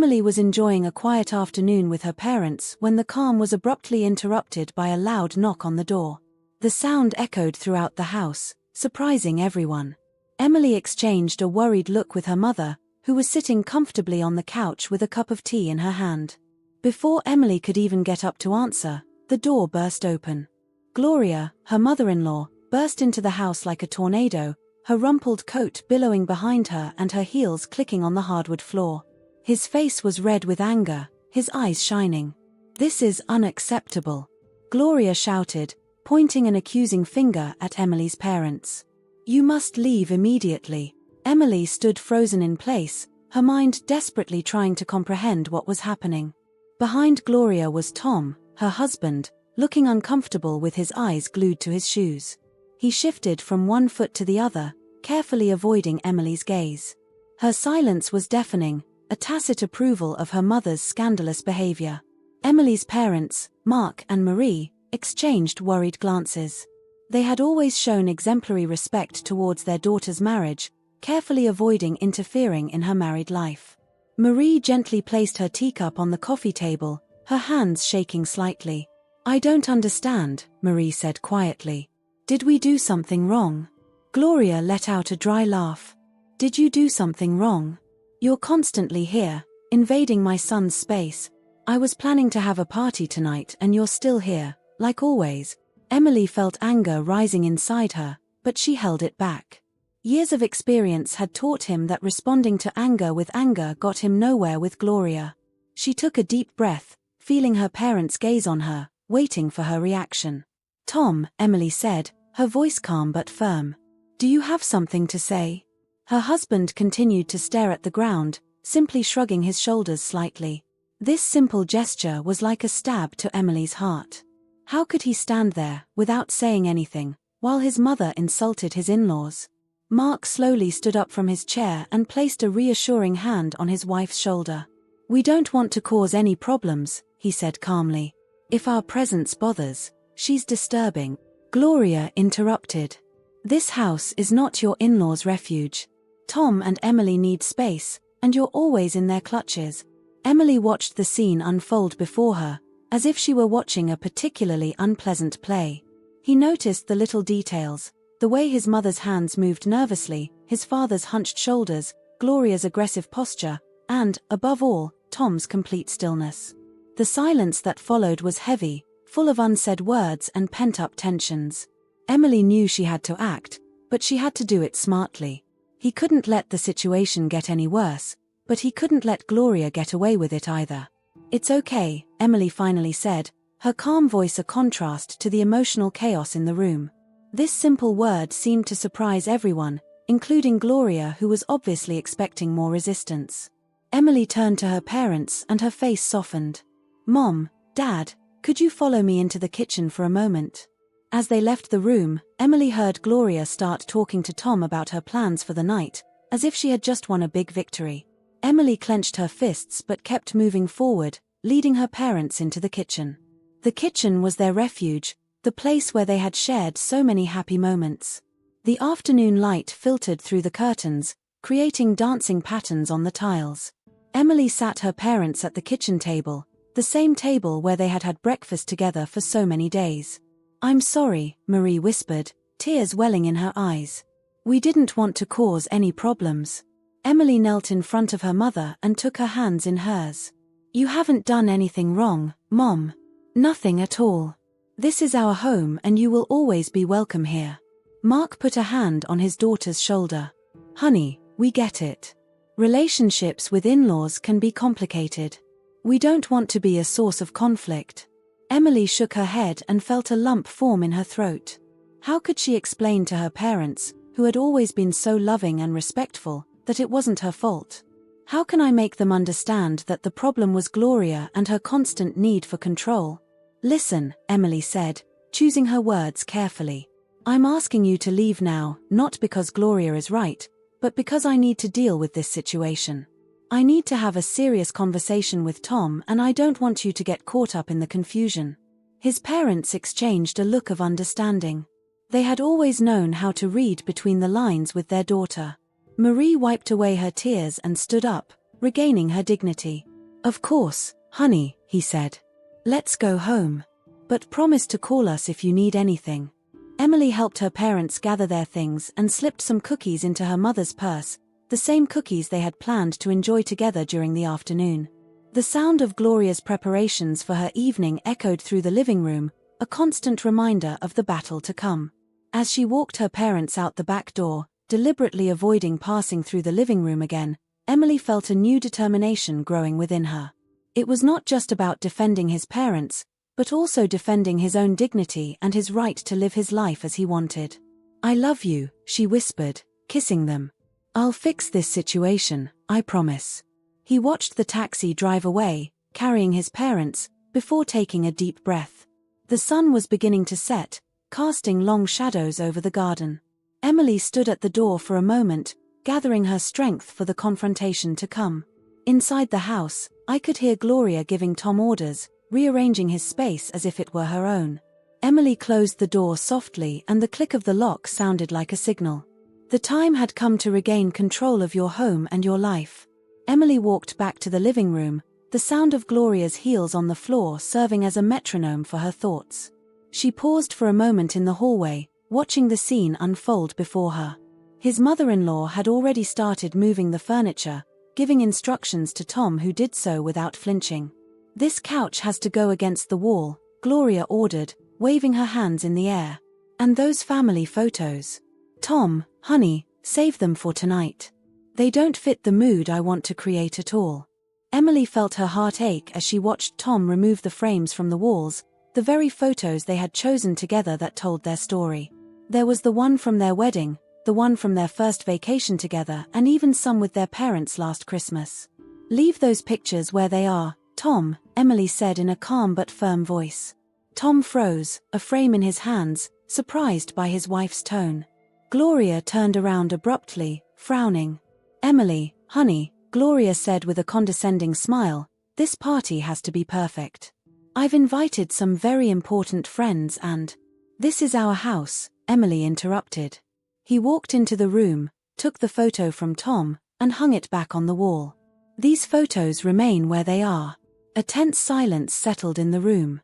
Emily was enjoying a quiet afternoon with her parents when the calm was abruptly interrupted by a loud knock on the door. The sound echoed throughout the house, surprising everyone. Emily exchanged a worried look with her mother, who was sitting comfortably on the couch with a cup of tea in her hand. Before Emily could even get up to answer, the door burst open. Gloria, her mother-in-law, burst into the house like a tornado, her rumpled coat billowing behind her and her heels clicking on the hardwood floor. His face was red with anger, his eyes shining. "This is unacceptable," Gloria shouted, pointing an accusing finger at Emily's parents. "You must leave immediately." Emily stood frozen in place, her mind desperately trying to comprehend what was happening. Behind Gloria was Tom, her husband, looking uncomfortable with his eyes glued to his shoes. He shifted from one foot to the other, carefully avoiding Emily's gaze. Her silence was deafening, a tacit approval of her mother's scandalous behavior. Emily's parents, Mark and Marie, exchanged worried glances. They had always shown exemplary respect towards their daughter's marriage, carefully avoiding interfering in her married life. Marie gently placed her teacup on the coffee table, her hands shaking slightly. "I don't understand," Marie said quietly. "Did we do something wrong?" Gloria let out a dry laugh. "Did you do something wrong? You're constantly here, invading my son's space. I was planning to have a party tonight and you're still here, like always." Emily felt anger rising inside her, but she held it back. Years of experience had taught him that responding to anger with anger got him nowhere with Gloria. She took a deep breath, feeling her parents' gaze on her, waiting for her reaction. "Tom," Emily said, her voice calm but firm. "Do you have something to say?" Her husband continued to stare at the ground, simply shrugging his shoulders slightly. This simple gesture was like a stab to Emily's heart. How could he stand there, without saying anything, while his mother insulted his in-laws? Mark slowly stood up from his chair and placed a reassuring hand on his wife's shoulder. "We don't want to cause any problems," he said calmly. "If our presence bothers, she's disturbing." Gloria interrupted. "This house is not your in-laws' refuge. Tom and Emily need space, and you're always in their clutches." Emily watched the scene unfold before her, as if she were watching a particularly unpleasant play. He noticed the little details, the way his mother's hands moved nervously, his father's hunched shoulders, Gloria's aggressive posture, and, above all, Tom's complete stillness. The silence that followed was heavy, full of unsaid words and pent-up tensions. Emily knew she had to act, but she had to do it smartly. He couldn't let the situation get any worse, but he couldn't let Gloria get away with it either. "It's okay," Emily finally said, her calm voice a contrast to the emotional chaos in the room. This simple word seemed to surprise everyone, including Gloria, who was obviously expecting more resistance. Emily turned to her parents and her face softened. "Mom, Dad, could you follow me into the kitchen for a moment?" As they left the room, Emily heard Gloria start talking to Tom about her plans for the night, as if she had just won a big victory. Emily clenched her fists but kept moving forward, leading her parents into the kitchen. The kitchen was their refuge, the place where they had shared so many happy moments. The afternoon light filtered through the curtains, creating dancing patterns on the tiles. Emily sat her parents at the kitchen table, the same table where they had had breakfast together for so many days. "I'm sorry," Marie whispered, tears welling in her eyes. "We didn't want to cause any problems." Emily knelt in front of her mother and took her hands in hers. "You haven't done anything wrong, Mom. Nothing at all. This is our home and you will always be welcome here." Mark put a hand on his daughter's shoulder. "Honey, we get it. Relationships with in-laws can be complicated. We don't want to be a source of conflict." Emily shook her head and felt a lump form in her throat. How could she explain to her parents, who had always been so loving and respectful, that it wasn't her fault? How can I make them understand that the problem was Gloria and her constant need for control? "Listen," Emily said, choosing her words carefully. "I'm asking you to leave now, not because Gloria is right, but because I need to deal with this situation. I need to have a serious conversation with Tom and I don't want you to get caught up in the confusion." His parents exchanged a look of understanding. They had always known how to read between the lines with their daughter. Marie wiped away her tears and stood up, regaining her dignity. Of course, honey, he said. Let's go home. But promise to call us if you need anything. Emily helped her parents gather their things and slipped some cookies into her mother's purse, the same cookies they had planned to enjoy together during the afternoon. The sound of Gloria's preparations for her evening echoed through the living room, a constant reminder of the battle to come. As she walked her parents out the back door, deliberately avoiding passing through the living room again, Emily felt a new determination growing within her. It was not just about defending his parents, but also defending his own dignity and his right to live his life as he wanted. I love you, she whispered, kissing them. I'll fix this situation, I promise. He watched the taxi drive away, carrying his parents, before taking a deep breath. The sun was beginning to set, casting long shadows over the garden. Emily stood at the door for a moment, gathering her strength for the confrontation to come. Inside the house, I could hear Gloria giving Tom orders, rearranging his space as if it were her own. Emily closed the door softly and the click of the lock sounded like a signal. The time had come to regain control of your home and your life. Emily walked back to the living room, the sound of Gloria's heels on the floor serving as a metronome for her thoughts. She paused for a moment in the hallway, watching the scene unfold before her. His mother-in-law had already started moving the furniture, giving instructions to Tom, who did so without flinching. This couch has to go against the wall, Gloria ordered, waving her hands in the air. And those family photos. Tom, honey, save them for tonight. They don't fit the mood I want to create at all. Emily felt her heart ache as she watched Tom remove the frames from the walls, the very photos they had chosen together that told their story. There was the one from their wedding, the one from their first vacation together, and even some with their parents last Christmas. Leave those pictures where they are, Tom, Emily said in a calm but firm voice. Tom froze, a frame in his hands, surprised by his wife's tone. Gloria turned around abruptly, frowning. Emily, honey, Gloria said with a condescending smile, this party has to be perfect. I've invited some very important friends and… This is our house, Emily interrupted. He walked into the room, took the photo from Tom, and hung it back on the wall. These photos remain where they are. A tense silence settled in the room.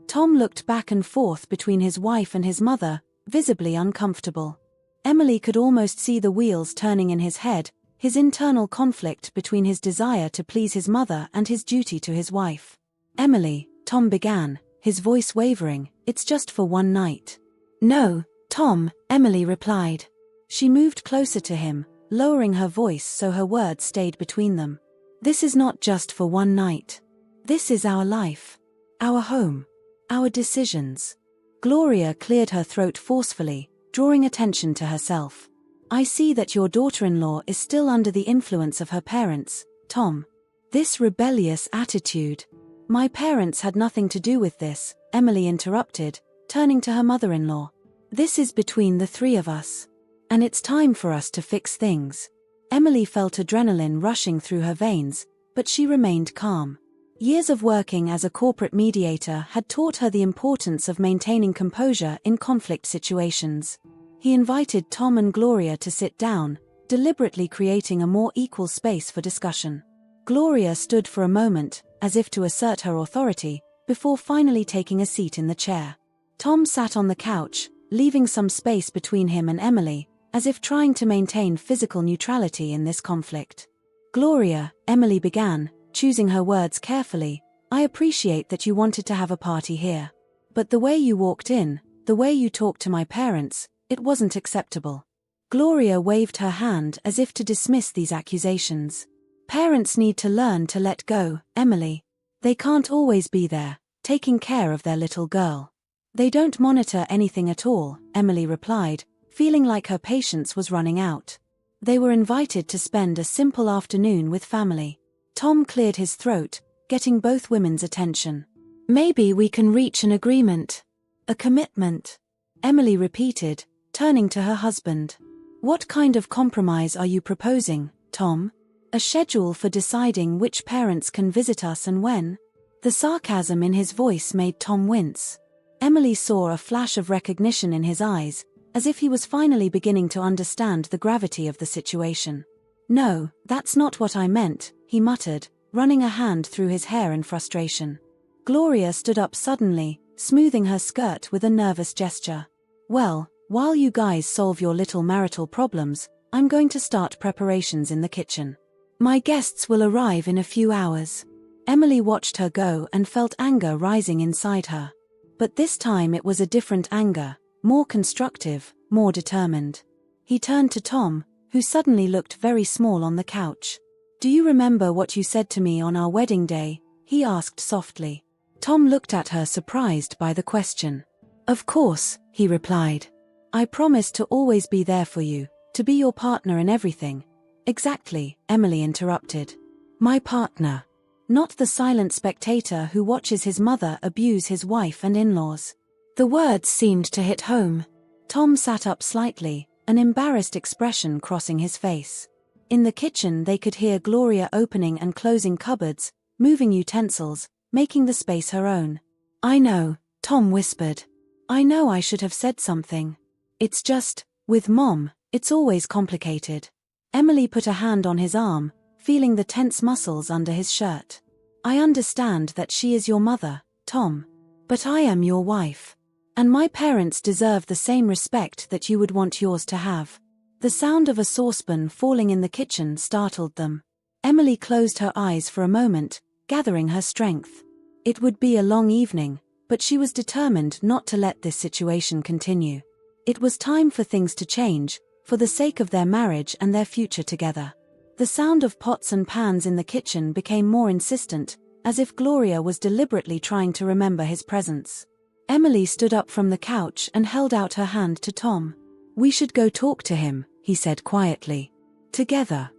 Tom looked back and forth between his wife and his mother, visibly uncomfortable. Emily could almost see the wheels turning in his head, his internal conflict between his desire to please his mother and his duty to his wife. Emily, Tom began, his voice wavering, it's just for one night. No, Tom, Emily replied. She moved closer to him, lowering her voice so her words stayed between them. This is not just for one night. This is our life. Our home. Our decisions. Gloria cleared her throat forcefully, drawing attention to herself. I see that your daughter-in-law is still under the influence of her parents, Tom. This rebellious attitude. My parents had nothing to do with this, Emily interrupted, turning to her mother-in-law. This is between the three of us. And it's time for us to fix things. Emily felt adrenaline rushing through her veins, but she remained calm. Years of working as a corporate mediator had taught her the importance of maintaining composure in conflict situations. He invited Tom and Gloria to sit down, deliberately creating a more equal space for discussion. Gloria stood for a moment, as if to assert her authority, before finally taking a seat in the chair. Tom sat on the couch, leaving some space between him and Emily, as if trying to maintain physical neutrality in this conflict. Gloria, Emily began, choosing her words carefully, I appreciate that you wanted to have a party here. But the way you walked in, the way you talked to my parents, it wasn't acceptable. Gloria waved her hand as if to dismiss these accusations. Parents need to learn to let go, Emily. They can't always be there, taking care of their little girl. They don't monitor anything at all, Emily replied, feeling like her patience was running out. They were invited to spend a simple afternoon with family. Tom cleared his throat, getting both women's attention. Maybe we can reach an agreement. A commitment. Emily repeated, turning to her husband. What kind of compromise are you proposing, Tom? A schedule for deciding which parents can visit us and when? The sarcasm in his voice made Tom wince. Emily saw a flash of recognition in his eyes, as if he was finally beginning to understand the gravity of the situation. No, that's not what I meant, he muttered, running a hand through his hair in frustration. Gloria stood up suddenly, smoothing her skirt with a nervous gesture. Well, while you guys solve your little marital problems, I'm going to start preparations in the kitchen. My guests will arrive in a few hours. Emily watched her go and felt anger rising inside her. But this time it was a different anger, more constructive, more determined. He turned to Tom, who suddenly looked very small on the couch. Do you remember what you said to me on our wedding day? He asked softly. Tom looked at her surprised by the question. Of course, he replied. I promised to always be there for you, to be your partner in everything. Exactly, Emily interrupted. My partner. Not the silent spectator who watches his mother abuse his wife and in-laws. The words seemed to hit home. Tom sat up slightly, an embarrassed expression crossing his face. In the kitchen they could hear Gloria opening and closing cupboards, moving utensils, making the space her own. I know, Tom whispered. I know I should have said something. It's just, with Mom, it's always complicated. Emily put a hand on his arm, feeling the tense muscles under his shirt. I understand that she is your mother, Tom. But I am your wife. And my parents deserve the same respect that you would want yours to have. The sound of a saucepan falling in the kitchen startled them. Emily closed her eyes for a moment, gathering her strength. It would be a long evening, but she was determined not to let this situation continue. It was time for things to change, for the sake of their marriage and their future together. The sound of pots and pans in the kitchen became more insistent, as if Gloria was deliberately trying to remember his presence. Emily stood up from the couch and held out her hand to Tom. We should go talk to him, he said quietly. Together.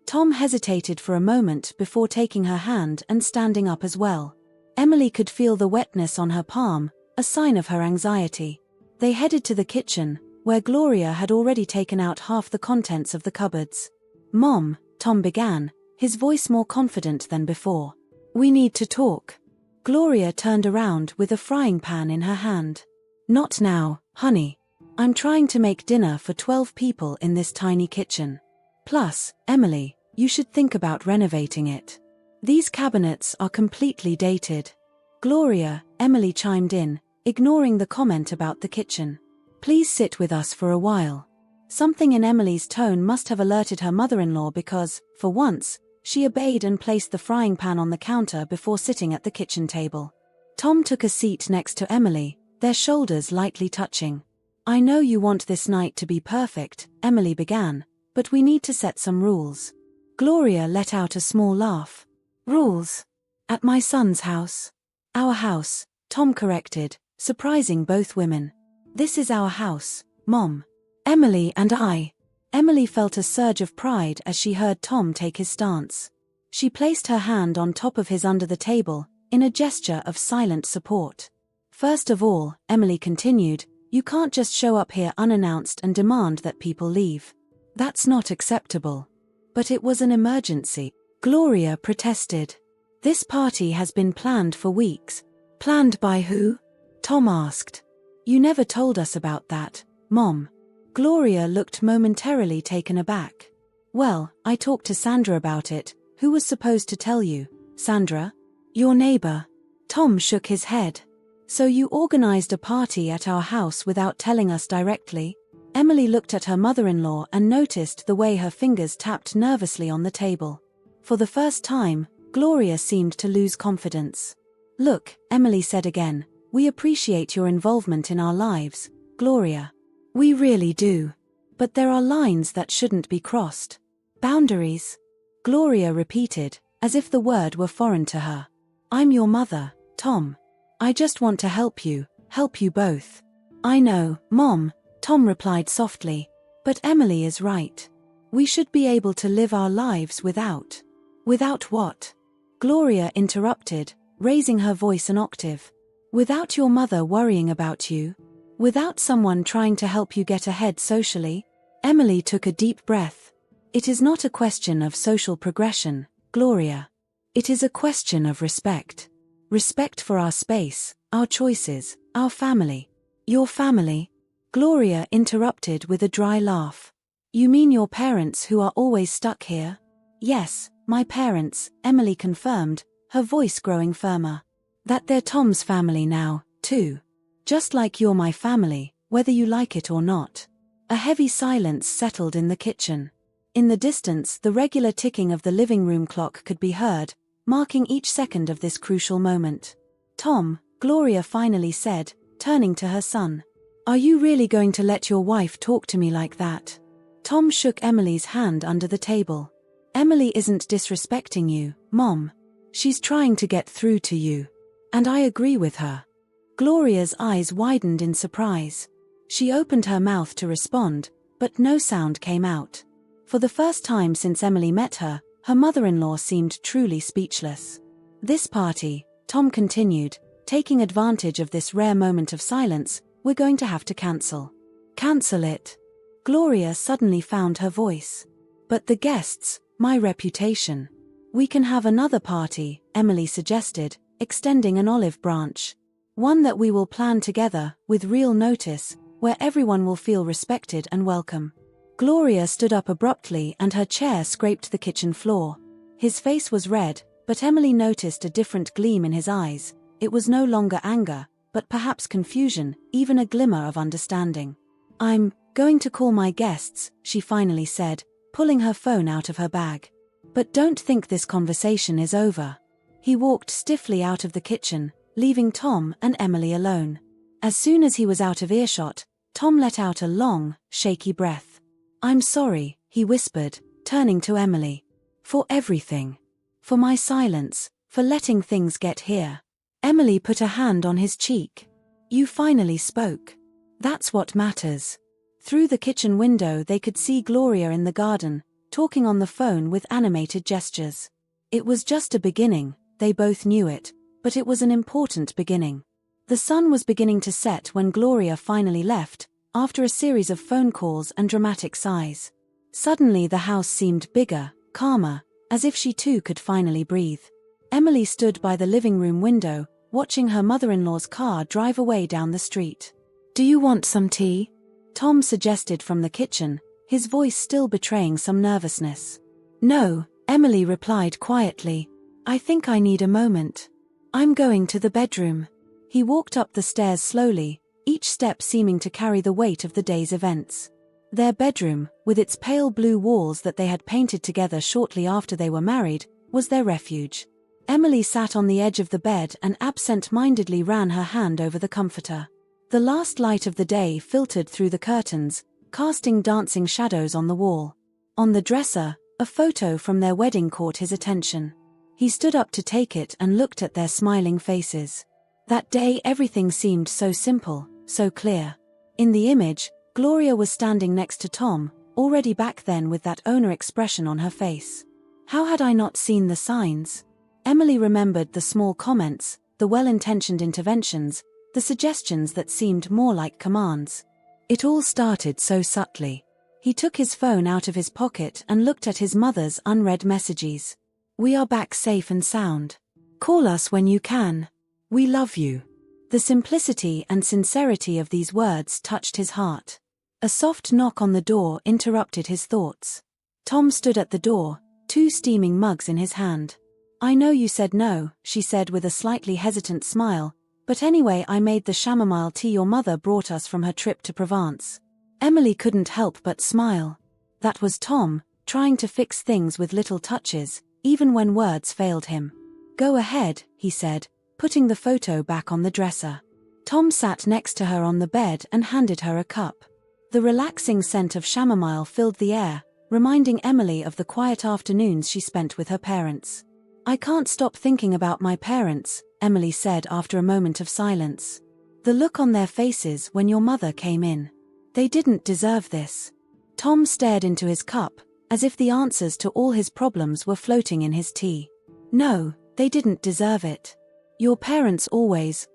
Tom hesitated for a moment before taking her hand and standing up as well. Emily could feel the wetness on her palm, a sign of her anxiety. They headed to the kitchen, where Gloria had already taken out half the contents of the cupboards. Mom, Tom began, his voice more confident than before. We need to talk. Gloria turned around with a frying pan in her hand. Not now, honey. I'm trying to make dinner for 12 people in this tiny kitchen. Plus, Emily, you should think about renovating it. These cabinets are completely dated. Gloria, Emily chimed in, ignoring the comment about the kitchen. Please sit with us for a while. Something in Emily's tone must have alerted her mother-in-law because, for once, she obeyed and placed the frying pan on the counter before sitting at the kitchen table. Tom took a seat next to Emily, their shoulders lightly touching. I know you want this night to be perfect, Emily began, but we need to set some rules. Gloria let out a small laugh. Rules? At my son's house? Our house, Tom corrected, surprising both women. This is our house, Mom. Emily and I. Emily felt a surge of pride as she heard Tom take his stance. She placed her hand on top of his under the table, in a gesture of silent support. First of all, Emily continued, you can't just show up here unannounced and demand that people leave. That's not acceptable. But it was an emergency, Gloria protested. This party has been planned for weeks. Planned by who? Tom asked. You never told us about that, Mom. Gloria looked momentarily taken aback. Well, I talked to Sandra about it. Who was supposed to tell you, Sandra? Your neighbor. Tom shook his head. So you organized a party at our house without telling us directly? Emily looked at her mother-in-law and noticed the way her fingers tapped nervously on the table. For the first time, Gloria seemed to lose confidence. Look, Emily said again, we appreciate your involvement in our lives, Gloria. We really do. But there are lines that shouldn't be crossed. Boundaries. Gloria repeated, as if the word were foreign to her. I'm your mother, Tom. I just want to help you both. I know, Mom, Tom replied softly. But Emily is right. We should be able to live our lives without. Without what? Gloria interrupted, raising her voice an octave. Without your mother worrying about you? Without someone trying to help you get ahead socially? Emily took a deep breath. It is not a question of social progression, Gloria. It is a question of respect. Respect for our space, our choices, our family. Your family? Gloria interrupted with a dry laugh. You mean your parents who are always stuck here? Yes, My parents, Emily confirmed, her voice growing firmer. That they're Tom's family now, too. Just like you're my family, whether you like it or not. A heavy silence settled in the kitchen. In the distance, the regular ticking of the living room clock could be heard, marking each second of this crucial moment. Tom, Gloria finally said, turning to her son. Are you really going to let your wife talk to me like that? Tom shook Emily's hand under the table. Emily isn't disrespecting you, Mom. She's trying to get through to you. And I agree with her. Gloria's eyes widened in surprise. She opened her mouth to respond, but no sound came out. For the first time since Emily met her, her mother-in-law seemed truly speechless. This party, Tom continued, taking advantage of this rare moment of silence, we're going to have to cancel. Cancel it. Gloria suddenly found her voice. But the guests, my reputation. We can have another party, Emily suggested, extending an olive branch. One that we will plan together, with real notice, where everyone will feel respected and welcome. Gloria stood up abruptly and her chair scraped the kitchen floor. His face was red, but Emily noticed a different gleam in his eyes. It was no longer anger, but perhaps confusion, even a glimmer of understanding. I'm going to call my guests, she finally said, pulling her phone out of her bag. But don't think this conversation is over. He walked stiffly out of the kitchen, leaving Tom and Emily alone. As soon as he was out of earshot, Tom let out a long, shaky breath. I'm sorry, he whispered, turning to Emily. For everything. For my silence, for letting things get here. Emily put a hand on his cheek. You finally spoke. That's what matters. Through the kitchen window they could see Gloria in the garden, talking on the phone with animated gestures. It was just a beginning, they both knew it, but it was an important beginning. The sun was beginning to set when Gloria finally left, after a series of phone calls and dramatic sighs. Suddenly the house seemed bigger, calmer, as if she too could finally breathe. Emily stood by the living room window, watching her mother-in-law's car drive away down the street. Do you want some tea? Tom suggested from the kitchen, his voice still betraying some nervousness. No, Emily replied quietly. I think I need a moment. I'm going to the bedroom. He walked up the stairs slowly, each step seeming to carry the weight of the day's events. Their bedroom, with its pale blue walls that they had painted together shortly after they were married, was their refuge. Emily sat on the edge of the bed and absent-mindedly ran her hand over the comforter. The last light of the day filtered through the curtains, casting dancing shadows on the wall. On the dresser, a photo from their wedding caught his attention. He stood up to take it and looked at their smiling faces. That day everything seemed so simple, so clear. In the image, Gloria was standing next to Tom, already back then with that owner expression on her face. How had I not seen the signs? Emily remembered the small comments, the well-intentioned interventions, the suggestions that seemed more like commands. It all started so subtly. He took his phone out of his pocket and looked at his mother's unread messages. We are back safe and sound. Call us when you can. We love you. The simplicity and sincerity of these words touched his heart. A soft knock on the door interrupted his thoughts. Tom stood at the door, 2 steaming mugs in his hand. I know you said no, she said with a slightly hesitant smile, but anyway I made the chamomile tea your mother brought us from her trip to Provence. Emily couldn't help but smile. That was Tom, trying to fix things with little touches, even when words failed him. Go ahead, he said, putting the photo back on the dresser. Tom sat next to her on the bed and handed her a cup. The relaxing scent of chamomile filled the air, reminding Emily of the quiet afternoons she spent with her parents. I can't stop thinking about my parents, Emily said after a moment of silence. The look on their faces when your mother came in. They didn't deserve this. Tom stared into his cup, as if the answers to all his problems were floating in his tea. No, they didn't deserve it. Your parents always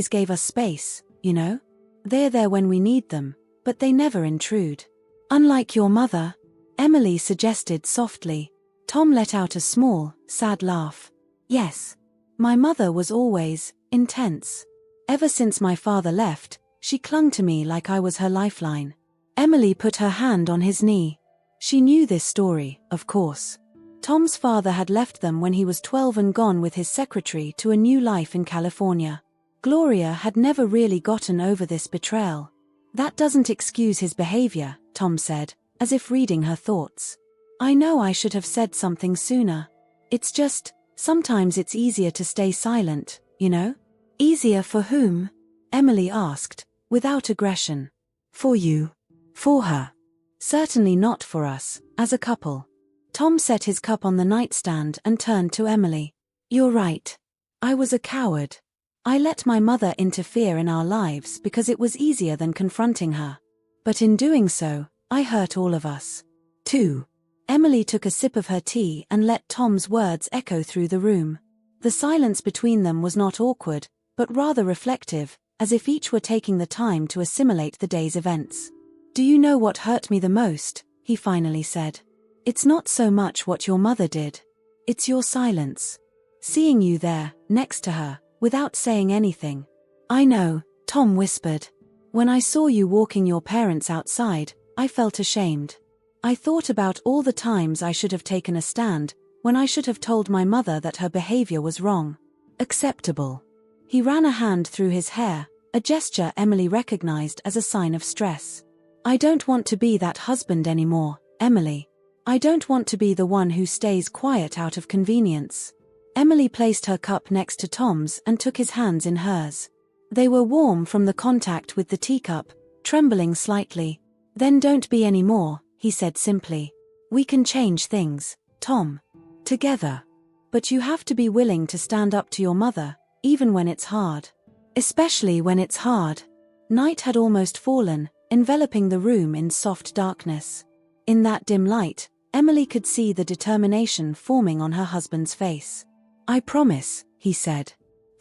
gave us space, you know? They're there when we need them, but they never intrude. Unlike your mother, Emily suggested softly. Tom let out a small, sad laugh. Yes. My mother was always intense. Ever since my father left, she clung to me like I was her lifeline. Emily put her hand on his knee. She knew this story, of course. Tom's father had left them when he was 12 and gone with his secretary to a new life in California. Gloria had never really gotten over this betrayal. "That doesn't excuse his behavior," Tom said, as if reading her thoughts. "I know I should have said something sooner. It's just, sometimes it's easier to stay silent, you know?" "Easier for whom?" Emily asked, without aggression. "For you. For her. Certainly not for us, as a couple." Tom set his cup on the nightstand and turned to Emily. "You're right. I was a coward. I let my mother interfere in our lives because it was easier than confronting her. But in doing so, I hurt all of us. Too." Emily took a sip of her tea and let Tom's words echo through the room. The silence between them was not awkward, but rather reflective, as if each were taking the time to assimilate the day's events. "Do you know what hurt me the most?" he finally said. "It's not so much what your mother did. It's your silence. Seeing you there, next to her, without saying anything." "I know," Tom whispered. "When I saw you walking your parents outside, I felt ashamed. I thought about all the times I should have taken a stand, when I should have told my mother that her behavior was wrong. Acceptable." He ran a hand through his hair, a gesture Emily recognized as a sign of stress. "I don't want to be that husband anymore, Emily. I don't want to be the one who stays quiet out of convenience." Emily placed her cup next to Tom's and took his hands in hers. They were warm from the contact with the teacup, trembling slightly. "Then don't be any more," he said simply. "We can change things, Tom. Together. But you have to be willing to stand up to your mother, even when it's hard. Especially when it's hard." Night had almost fallen, enveloping the room in soft darkness. In that dim light, Emily could see the determination forming on her husband's face. "I promise," he said.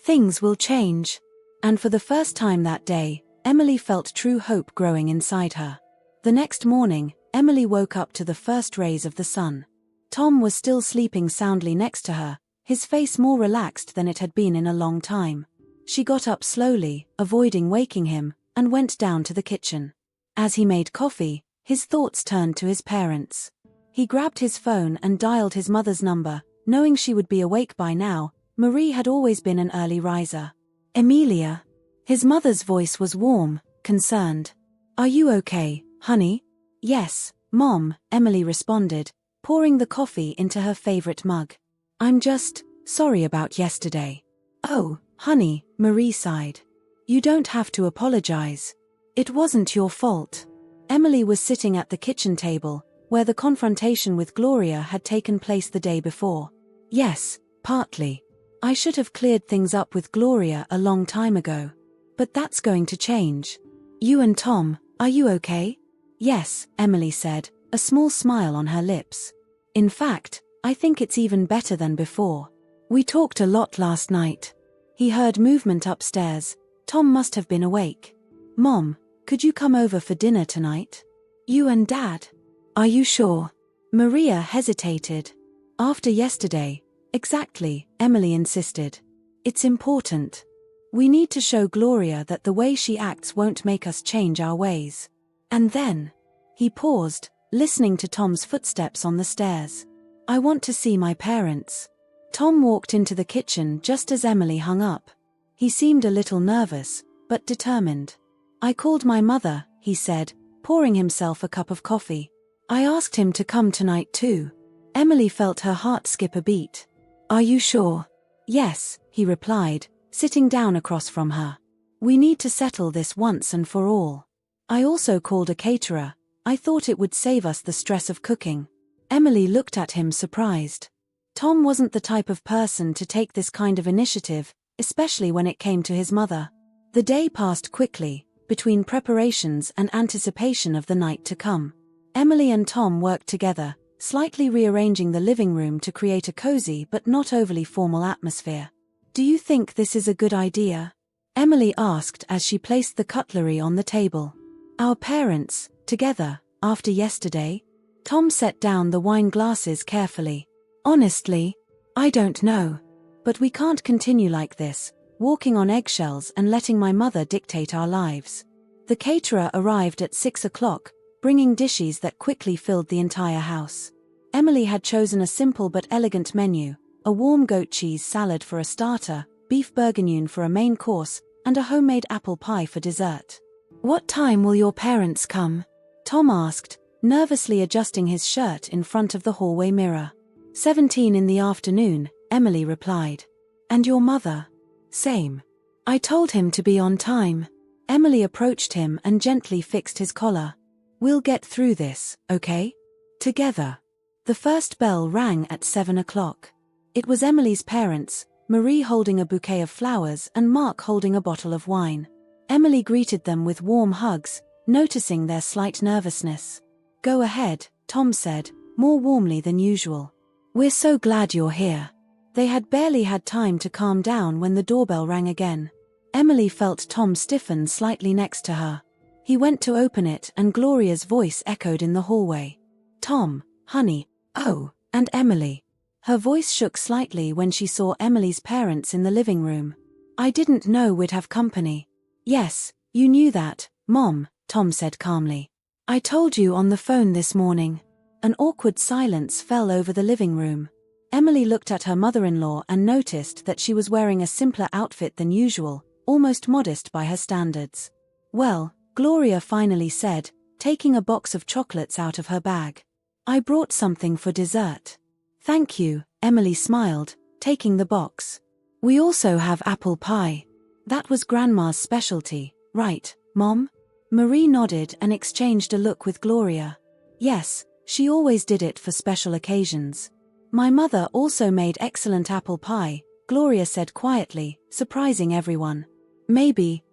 "Things will change." And for the first time that day, Emily felt true hope growing inside her. The next morning, Emily woke up to the first rays of the sun. Tom was still sleeping soundly next to her, his face more relaxed than it had been in a long time. She got up slowly, avoiding waking him, and went down to the kitchen. As he made coffee, his thoughts turned to his parents. He grabbed his phone and dialed his mother's number, knowing she would be awake by now. Marie had always been an early riser. "Emilia?" His mother's voice was warm, concerned. "Are you okay, honey?" "Yes, Mom," Emily responded, pouring the coffee into her favorite mug. "I'm just sorry about yesterday." "Oh, honey," Marie sighed. "You don't have to apologize. It wasn't your fault." Emily was sitting at the kitchen table, where the confrontation with Gloria had taken place the day before. "Yes, partly. I should have cleared things up with Gloria a long time ago. But that's going to change. You and Tom, are you okay?" "Yes," Emily said, a small smile on her lips. "In fact, I think it's even better than before. We talked a lot last night." He heard movement upstairs. Tom must have been awake. "Mom, could you come over for dinner tonight? You and Dad?" "Are you sure?" Maria hesitated. "After yesterday." "Exactly," Emily insisted. "It's important. We need to show Gloria that the way she acts won't make us change our ways." And then, he paused, listening to Tom's footsteps on the stairs. "I want to see my parents." Tom walked into the kitchen just as Emily hung up. He seemed a little nervous, but determined. "I called my mother," he said, pouring himself a cup of coffee. "I asked him to come tonight too." Emily felt her heart skip a beat. "Are you sure?" "Yes," he replied, sitting down across from her. "We need to settle this once and for all. I also called a caterer. I thought it would save us the stress of cooking." Emily looked at him surprised. Tom wasn't the type of person to take this kind of initiative, especially when it came to his mother. The day passed quickly, between preparations and anticipation of the night to come. Emily and Tom worked together, slightly rearranging the living room to create a cozy but not overly formal atmosphere. "Do you think this is a good idea?" Emily asked as she placed the cutlery on the table. "Our parents, together, after yesterday?" Tom set down the wine glasses carefully. "Honestly, I don't know. But we can't continue like this, walking on eggshells and letting my mother dictate our lives." The caterer arrived at 6 o'clock, bringing dishes that quickly filled the entire house. Emily had chosen a simple but elegant menu, a warm goat cheese salad for a starter, beef bourguignon for a main course, and a homemade apple pie for dessert. "What time will your parents come?" Tom asked, nervously adjusting his shirt in front of the hallway mirror. 17 in the afternoon, Emily replied. "And your mother?" "Same. I told him to be on time." Emily approached him and gently fixed his collar. "We'll get through this, okay? Together." The first bell rang at 7 o'clock. It was Emily's parents, Marie holding a bouquet of flowers and Mark holding a bottle of wine. Emily greeted them with warm hugs, noticing their slight nervousness. "Go ahead," Tom said, more warmly than usual. "We're so glad you're here." They had barely had time to calm down when the doorbell rang again. Emily felt Tom stiffen slightly next to her. He went to open it and Gloria's voice echoed in the hallway. "Tom, honey, oh, and Emily." Her voice shook slightly when she saw Emily's parents in the living room. "I didn't know we'd have company." "Yes, you knew that, Mom," Tom said calmly. "I told you on the phone this morning." An awkward silence fell over the living room. Emily looked at her mother-in-law and noticed that she was wearing a simpler outfit than usual, almost modest by her standards. "Well," Gloria finally said, taking a box of chocolates out of her bag. "I brought something for dessert." "Thank you," Emily smiled, taking the box. "We also have apple pie. That was Grandma's specialty, right, Mom?" Marie nodded and exchanged a look with Gloria. "Yes, she always did it for special occasions." "My mother also made excellent apple pie," Gloria said quietly, surprising everyone. Maybe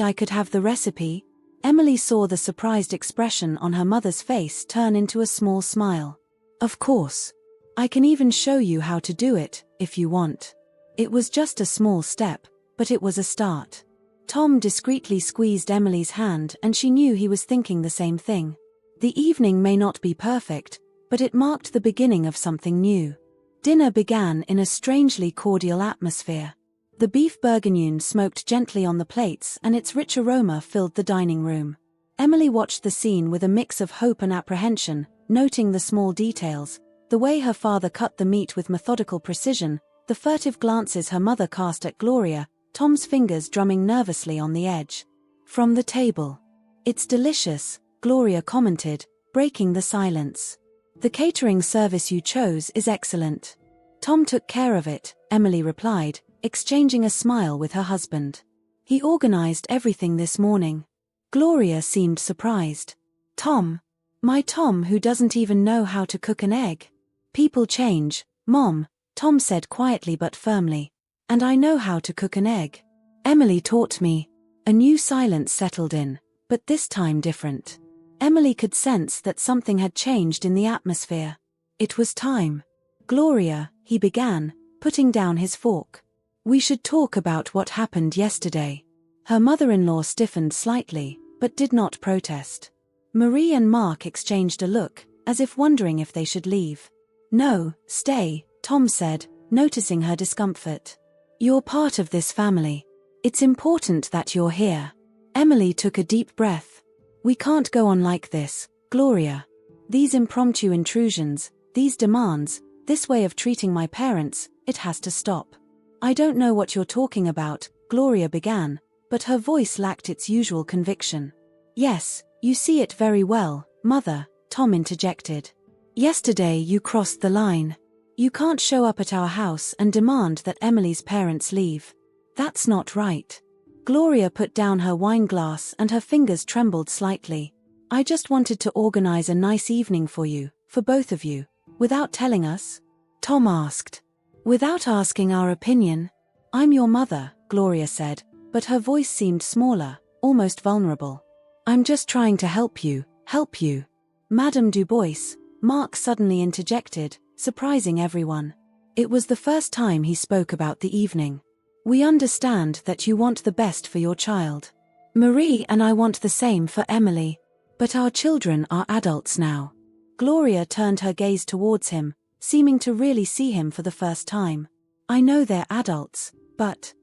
I could have the recipe?" Emily saw the surprised expression on her mother's face turn into a small smile. "Of course. I can even show you how to do it, if you want." It was just a small step, but it was a start. Tom discreetly squeezed Emily's hand and she knew he was thinking the same thing. The evening may not be perfect, but it marked the beginning of something new. Dinner began in a strangely cordial atmosphere. The beef bourguignon smoked gently on the plates and its rich aroma filled the dining room. Emily watched the scene with a mix of hope and apprehension, noting the small details, the way her father cut the meat with methodical precision, the furtive glances her mother cast at Gloria, Tom's fingers drumming nervously on the edge. From the table. "It's delicious," Gloria commented, breaking the silence. "The catering service you chose is excellent." "Tom took care of it," Emily replied, exchanging a smile with her husband. "He organized everything this morning." Gloria seemed surprised. "Tom? My Tom who doesn't even know how to cook an egg?" "People change, Mom," Tom said quietly but firmly. "And I know how to cook an egg. Emily taught me." A new silence settled in, but this time different. Emily could sense that something had changed in the atmosphere. It was time. "Gloria," he began, putting down his fork. "We should talk about what happened yesterday." Her mother-in-law stiffened slightly, but did not protest. Marie and Mark exchanged a look, as if wondering if they should leave. "No, stay," Tom said, noticing her discomfort. "You're part of this family. It's important that you're here." Emily took a deep breath. "We can't go on like this, Gloria. These impromptu intrusions, these demands, this way of treating my parents, it has to stop." "I don't know what you're talking about," Gloria began, but her voice lacked its usual conviction. "Yes, you see it very well, Mother," Tom interjected. "Yesterday you crossed the line. You can't show up at our house and demand that Emily's parents leave. That's not right." Gloria put down her wine glass and her fingers trembled slightly. "I just wanted to organize a nice evening for you, for both of you. Without telling us?" Tom asked. "Without asking our opinion?" "I'm your mother," Gloria said, but her voice seemed smaller, almost vulnerable. "I'm just trying to help you, help you." "Madame Dubois," Mark suddenly interjected, surprising everyone. It was the first time he spoke about the evening. "We understand that you want the best for your child. Marie and I want the same for Emily. But our children are adults now." Gloria turned her gaze towards him, seeming to really see him for the first time. "I know they're adults, but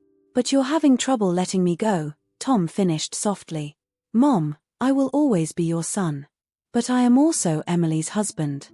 you're having trouble letting me go," Tom finished softly. "Mom, I will always be your son. But I am also Emily's husband.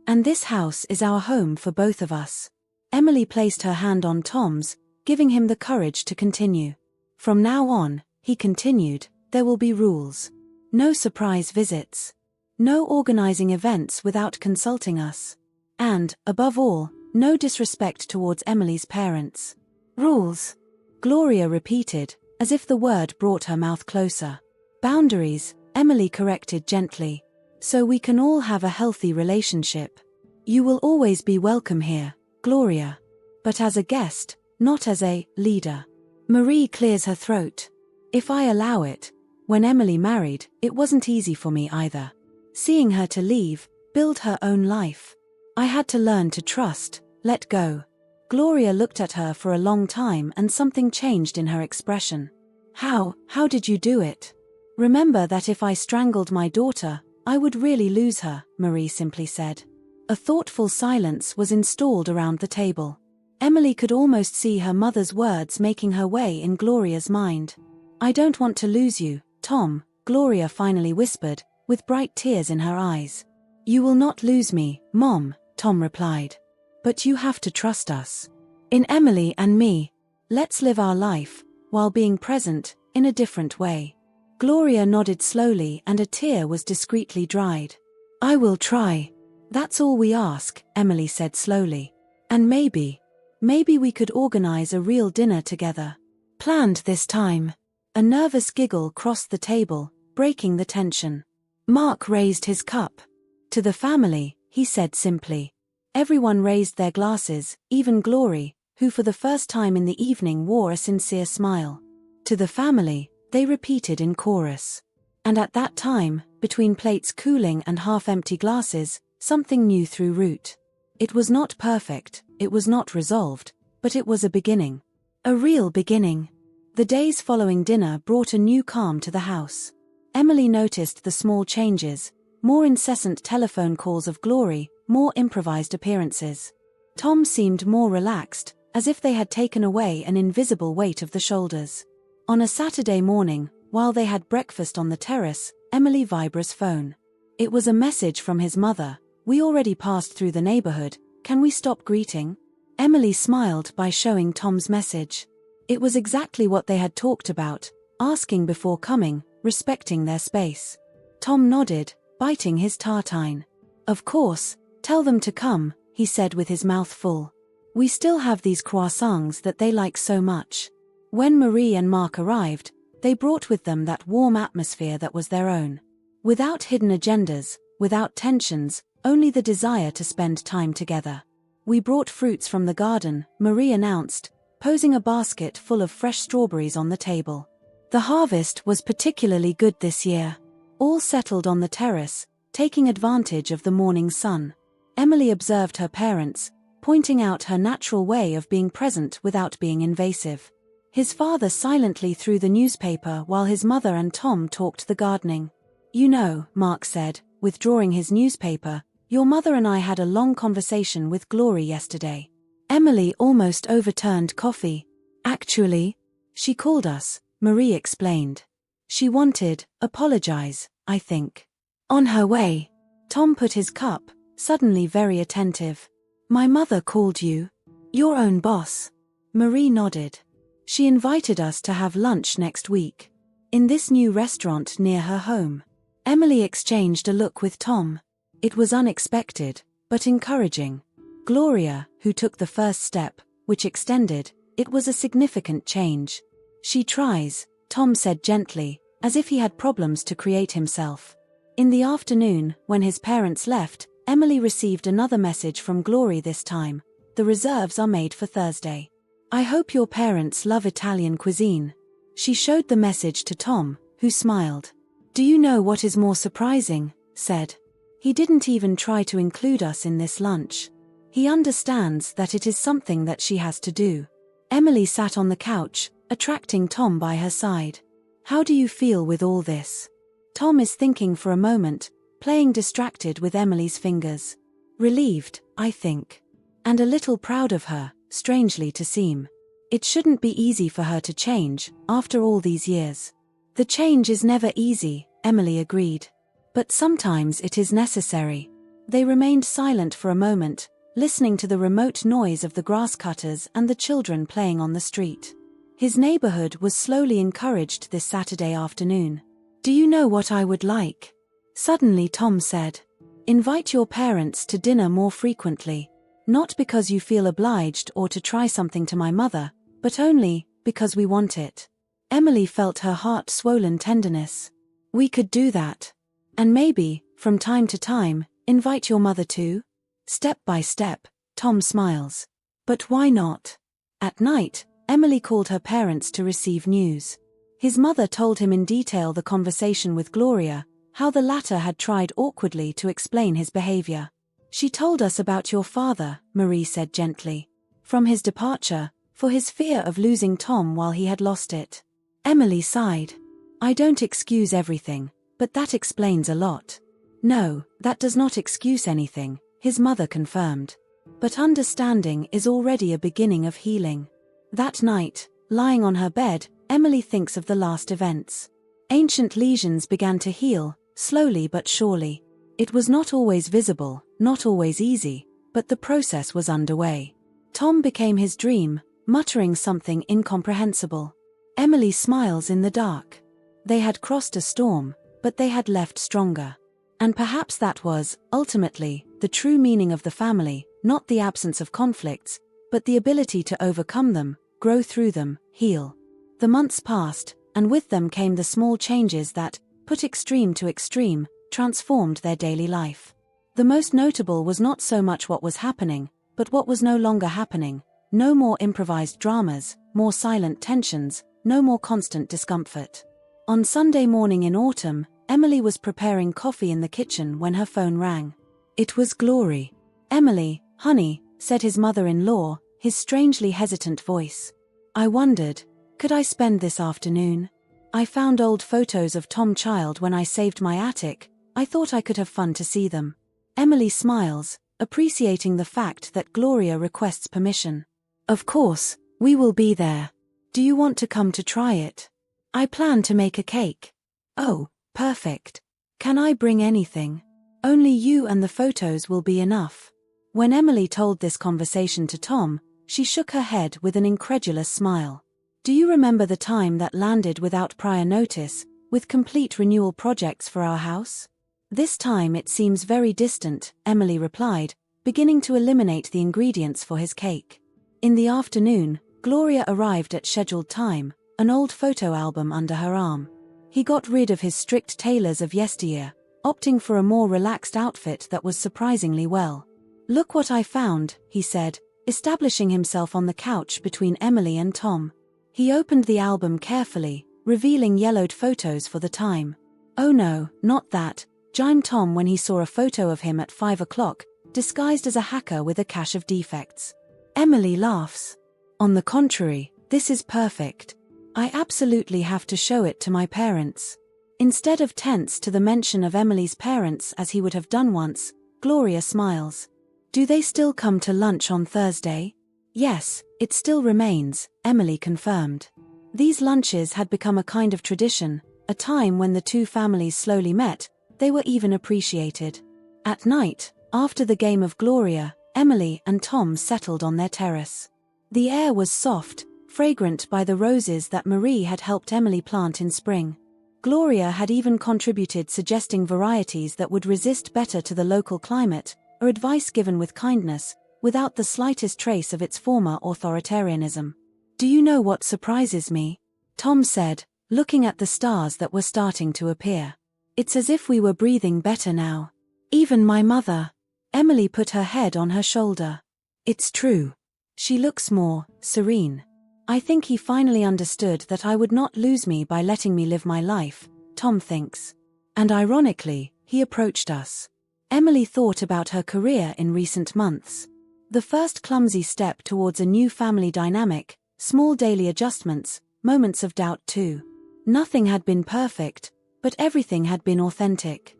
And this house is our home for both of us. Emily placed her hand on Tom's, giving him the courage to continue. From now on, he continued, there will be rules. No surprise visits. No organizing events without consulting us. And, above all, no disrespect towards Emily's parents. Rules. Gloria repeated, as if the word brought her mouth closer. Boundaries, Emily corrected gently. So we can all have a healthy relationship. You will always be welcome here, Gloria. But as a guest, not as a leader. Marie clears her throat. If I allow it. When Emily married, it wasn't easy for me either. Seeing her to leave, build her own life. I had to learn to trust, let go. Gloria looked at her for a long time and something changed in her expression. How did you do it? Remember that if I strangled my daughter, I would really lose her, Marie simply said. A thoughtful silence was installed around the table. Emily could almost see her mother's words making her way in Gloria's mind. I don't want to lose you, Tom, Gloria finally whispered, with bright tears in her eyes. You will not lose me, Mom, Tom replied. But you have to trust us. In Emily and me. Let's live our life, while being present, in a different way. Gloria nodded slowly and a tear was discreetly dried. I will try. That's all we ask, Emily said slowly. And maybe we could organize a real dinner together. Planned this time. A nervous giggle crossed the table, breaking the tension. Mark raised his cup. To the family, he said simply. Everyone raised their glasses, even Glory, who for the first time in the evening wore a sincere smile. To the family, they repeated in chorus. And at that time, between plates cooling and half-empty glasses, something new threw root. It was not perfect, it was not resolved, but it was a beginning. A real beginning. The days following dinner brought a new calm to the house. Emily noticed the small changes, more incessant telephone calls of Glory, more improvised appearances. Tom seemed more relaxed, as if they had taken away an invisible weight of the shoulders. On a Saturday morning, while they had breakfast on the terrace, Emily Vibra's phone. It was a message from his mother. We already passed through the neighborhood, can we stop greeting? Emily smiled by showing Tom's message. It was exactly what they had talked about, asking before coming, respecting their space. Tom nodded, biting his tartine. Of course, tell them to come, he said with his mouth full. We still have these croissants that they like so much. When Marie and Mark arrived, they brought with them that warm atmosphere that was their own. Without hidden agendas, without tensions, only the desire to spend time together. We brought fruits from the garden, Marie announced, posing a basket full of fresh strawberries on the table. The harvest was particularly good this year. All settled on the terrace, taking advantage of the morning sun. Emily observed her parents, pointing out her natural way of being present without being invasive. His father silently threw the newspaper while his mother and Tom talked the gardening. You know, Mark said, withdrawing his newspaper, your mother and I had a long conversation with Glory yesterday. Emily almost overturned coffee. Actually, she called us, Marie explained. She wanted, apologize, I think. On her way. Tom put his cup, suddenly very attentive. My mother called you? Your own boss? Marie nodded. She invited us to have lunch next week. In this new restaurant near her home. Emily exchanged a look with Tom. It was unexpected, but encouraging. Gloria, who took the first step, which extended, it was a significant change. She tries, Tom said gently, as if he had problems to create himself. In the afternoon, when his parents left, Emily received another message from Glory this time. The reserves are made for Thursday. I hope your parents love Italian cuisine. She showed the message to Tom, who smiled. Do you know what is more surprising? Said. He didn't even try to include us in this lunch. He understands that it is something that she has to do. Emily sat on the couch, attracting Tom by her side. How do you feel with all this? Tom is thinking for a moment, playing distracted with Emily's fingers. Relieved, I think. And a little proud of her, strangely to seem. It shouldn't be easy for her to change, after all these years. The change is never easy, Emily agreed. But sometimes it is necessary. They remained silent for a moment, listening to the remote noise of the grass cutters and the children playing on the street. His neighborhood was slowly encouraged this Saturday afternoon. "Do you know what I would like?" Suddenly Tom said. "Invite your parents to dinner more frequently. Not because you feel obliged or to try something to my mother, but only because we want it." Emily felt her heart swollen tenderness. "We could do that. And maybe, from time to time, invite your mother too?" Step by step, Tom smiles. "But why not?" At night, Emily called her parents to receive news. His mother told him in detail the conversation with Gloria, how the latter had tried awkwardly to explain his behavior. "She told us about your father," Marie said gently. "From his departure, for his fear of losing Tom while he had lost it." Emily sighed. "I don't excuse everything, but that explains a lot." "No, that does not excuse anything," his mother confirmed. "But understanding is already a beginning of healing." That night, lying on her bed, Emily thinks of the last events. Ancient lesions began to heal, slowly but surely. It was not always visible, not always easy, but the process was underway. Tom became his dream, muttering something incomprehensible. Emily smiles in the dark. They had crossed a storm, but they had left stronger. And perhaps that was, ultimately, the true meaning of the family, not the absence of conflicts, but the ability to overcome them, grow through them, heal. The months passed, and with them came the small changes that, put extreme to extreme, transformed their daily life. The most notable was not so much what was happening, but what was no longer happening. No more improvised dramas, more silent tensions, no more constant discomfort. On Sunday morning in autumn, Emily was preparing coffee in the kitchen when her phone rang. It was Glory. "Emily, honey," said his mother-in-law, his strangely hesitant voice. "I wondered, could I spend this afternoon? I found old photos of Tom Child when I saved my attic. I thought I could have fun to see them." Emily smiles, appreciating the fact that Gloria requests permission. "Of course, we will be there. Do you want to come to try it? I plan to make a cake." "Oh, perfect. Can I bring anything?" "Only you and the photos will be enough." When Emily told this conversation to Tom, she shook her head with an incredulous smile. "Do you remember the time that landed without prior notice, with complete renewal projects for our house?" "This time it seems very distant," Emily replied, beginning to eliminate the ingredients for his cake. In the afternoon, Gloria arrived at scheduled time, an old photo album under her arm. He got rid of his strict tailors of yesteryear, opting for a more relaxed outfit that was surprisingly well. "Look what I found," he said, establishing himself on the couch between Emily and Tom. He opened the album carefully, revealing yellowed photos for the time. "Oh no, not that," chimed Tom when he saw a photo of him at 5 o'clock, disguised as a hacker with a cache of defects. Emily laughs. "On the contrary, this is perfect. I absolutely have to show it to my parents." Instead of tense to the mention of Emily's parents as he would have done once, Gloria smiles. "Do they still come to lunch on Thursday?" "Yes, it still remains," Emily confirmed. These lunches had become a kind of tradition, a time when the two families slowly met. They were even appreciated. At night, after the game of Gloria, Emily and Tom settled on their terrace. The air was soft, fragrant by the roses that Marie had helped Emily plant in spring. Gloria had even contributed, suggesting varieties that would resist better to the local climate, or advice given with kindness, without the slightest trace of its former authoritarianism. "Do you know what surprises me?" Tom said, looking at the stars that were starting to appear. "It's as if we were breathing better now. Even my mother." Emily put her head on her shoulder. "It's true. She looks more serene. I think he finally understood that I would not lose me by letting me live my life," Tom thinks. And ironically, he approached us. Emily thought about her career in recent months. The first clumsy step towards a new family dynamic, small daily adjustments, moments of doubt too. Nothing had been perfect, but everything had been authentic.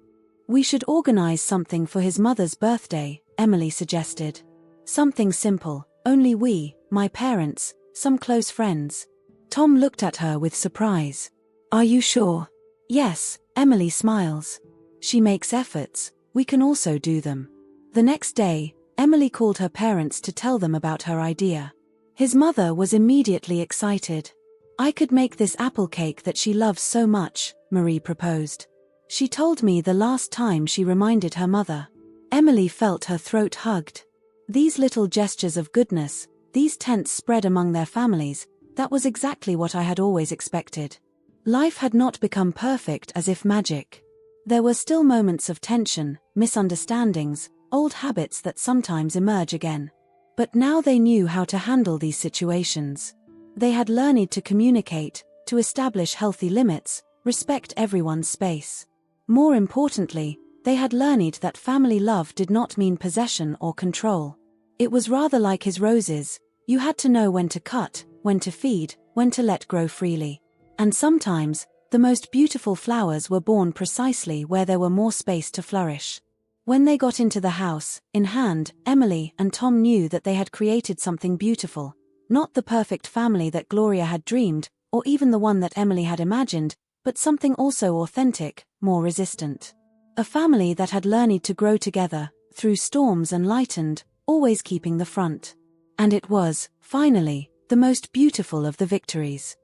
"We should organize something for his mother's birthday," Emily suggested. "Something simple, only we, my parents, some close friends." Tom looked at her with surprise. "Are you sure?" "Yes," Emily smiles. "She makes efforts, we can also do them." The next day, Emily called her parents to tell them about her idea. His mother was immediately excited. "I could make this apple cake that she loves so much," Marie proposed. "She told me the last time she reminded her mother." Emily felt her throat hugged. These little gestures of goodness, these tents spread among their families, that was exactly what I had always expected. Life had not become perfect as if magic. There were still moments of tension, misunderstandings, old habits that sometimes emerge again. But now they knew how to handle these situations. They had learned to communicate, to establish healthy limits, respect everyone's space. More importantly, they had learned that family love did not mean possession or control. It was rather like his roses: you had to know when to cut, when to feed, when to let grow freely. And sometimes, the most beautiful flowers were born precisely where there were more space to flourish. When they got into the house, in hand, Emily and Tom knew that they had created something beautiful. Not the perfect family that Gloria had dreamed, or even the one that Emily had imagined, but something also authentic, more resistant. A family that had learned to grow together, through storms and lightened, always keeping the front. And it was, finally, the most beautiful of the victories.